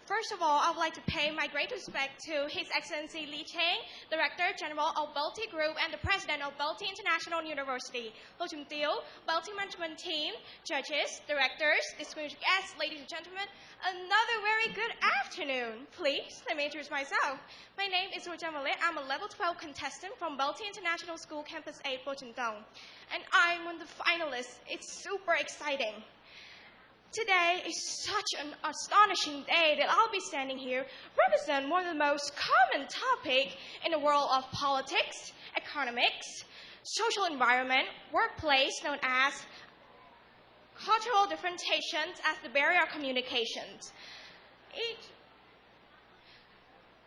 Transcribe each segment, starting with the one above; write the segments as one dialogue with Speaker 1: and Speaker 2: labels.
Speaker 1: First of all, I would like to pay my great respect to His Excellency Li Cheng, Director General of BELTEI Group and the President of BELTEI International University. Ho Chung Teo, BELTEI Management Team, judges, directors, distinguished guests, ladies and gentlemen, another very good afternoon. Please, let me introduce myself. My name is Ho Jang Malit. I'm a level 12 contestant from BELTEI International School Campus 8, Bo Chun Tong. And I'm one of the finalists. It's super exciting. Today is such an astonishing day that I'll be standing here representing one of the most common topics in the world of politics, economics, social environment, workplace, known as cultural differentiations as the barrier of communications.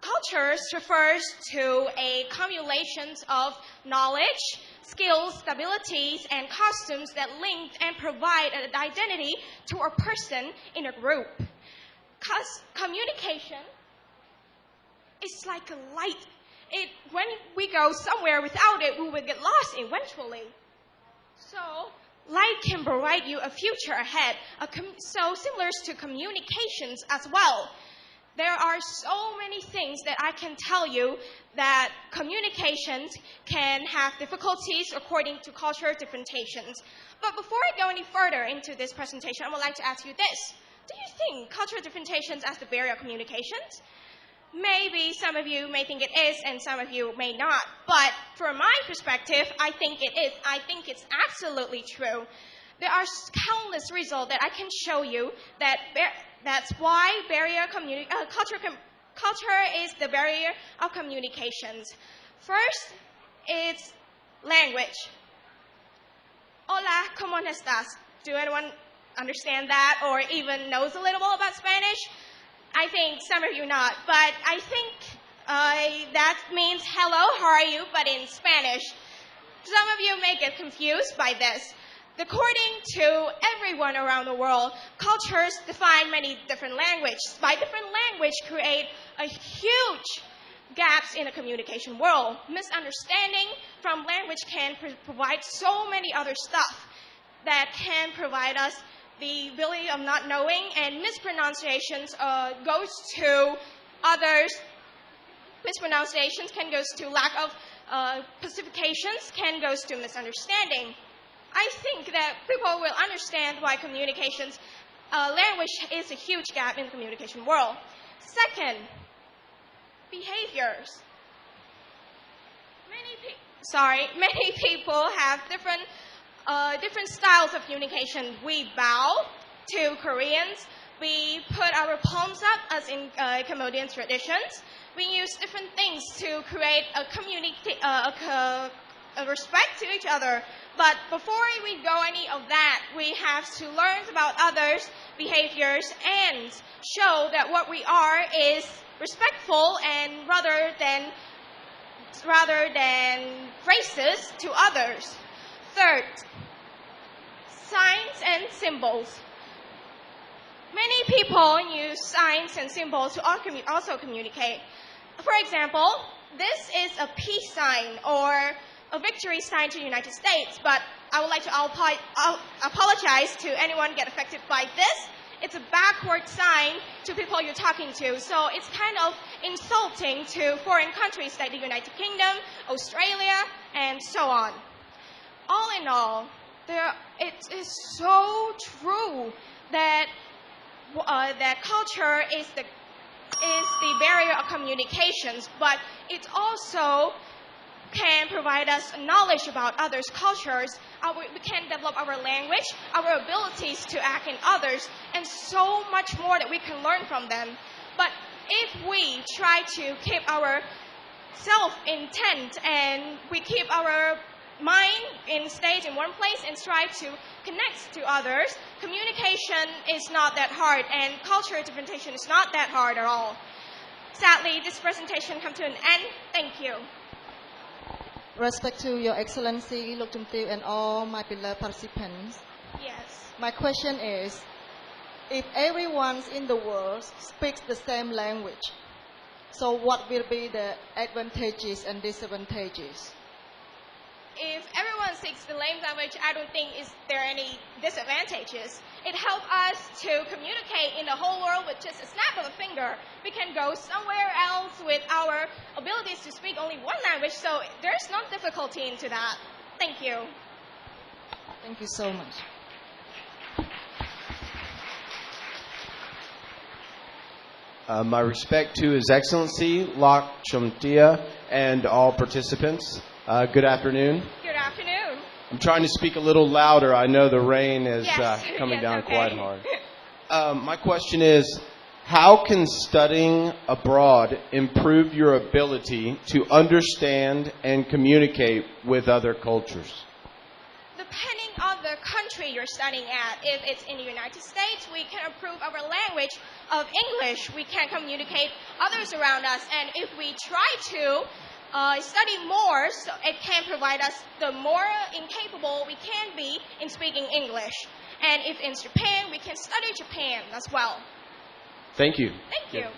Speaker 1: Cultures refers to a cumulation of knowledge, skills, abilities, and costumes that link and provide an identity to a person in a group. Communication is like a light. When we go somewhere without it, we will get lost eventually. So, light can provide you a future ahead. So similar to communications as well. There are so many things that I can tell you that communications can have difficulties according to cultural differentiations. But before I go any further into this presentation, I would like to ask you this. Do you think cultural differentiations as the barrier of communications? Maybe some of you may think it is and some of you may not. But from my perspective, I think it is. I think it's absolutely true. There are countless results that I can show you that's why culture is the barrier of communications. First, it's language. Hola, ¿cómo estás? Do anyone understand that or even knows a little about Spanish? I think some of you not, but I think that means hello, how are you, but in Spanish. Some of you may get confused by this. According to everyone around the world, cultures define many different languages. By different language, create a huge gaps in the communication world. Misunderstanding from language can provide so many other stuff that can provide us the ability of not knowing, and mispronunciations goes to others. Mispronunciations can goes to lack of pacifications, can goes to misunderstanding. I think that people will understand why communications language is a huge gap in the communication world. Second, behaviors. Many people have different styles of communication. We bow to Koreans. We put our palms up, as in Cambodian traditions. We use different things to create a respect to each other. But before we go any of that, we have to learn about others' behaviors and show that what we are is respectful and rather than racist to others. Third, signs and symbols. Many people use signs and symbols to also communicate. For example, this is a peace sign or a victory sign to the United States, but I would like to apologize to anyone get affected by this. It's a backward sign to people you're talking to, so it's kind of insulting to foreign countries like the United Kingdom, Australia, and so on. All in all, it is so true that culture is the barrier of communications, but it also can provide us knowledge about others' cultures. We can develop our language, our abilities to act in others, and so much more that we can learn from them. But if we try to keep our self-intent and we keep our mind stayed in one place and strive to connect to others, communication is not that hard, and cultural differentiation is not that hard at all. Sadly, this presentation comes to an end. Thank you.
Speaker 2: Respect to Your Excellency, Lok Tum Teo, and all my beloved participants.
Speaker 1: Yes.
Speaker 2: My question is, if everyone in the world speaks the same language, so what will be the advantages and disadvantages?
Speaker 1: if everyone speaks the same language, I don't think there are any disadvantages. It helps us to communicate in the whole world with just a snap of a finger. We can go somewhere else with our abilities to speak only one language, so there's no difficulty into that. Thank you.
Speaker 2: Thank you so much.
Speaker 3: My respect to His Excellency, Lok Chomtia, and all participants. Good afternoon.
Speaker 1: Good afternoon.
Speaker 3: I'm trying to speak a little louder. I know the rain is coming
Speaker 1: Yes,
Speaker 3: down
Speaker 1: okay.
Speaker 3: quite hard. My question is, how can studying abroad improve your ability to understand and communicate with other cultures?
Speaker 1: Depending on the country you're studying at, if it's in the United States, we can improve our language of English. We can communicate others around us, and if we try to study more, so it can provide us the more incapable we can be in speaking English. And if in Japan, we can study Japan as well.
Speaker 3: Thank you.
Speaker 1: Thank you.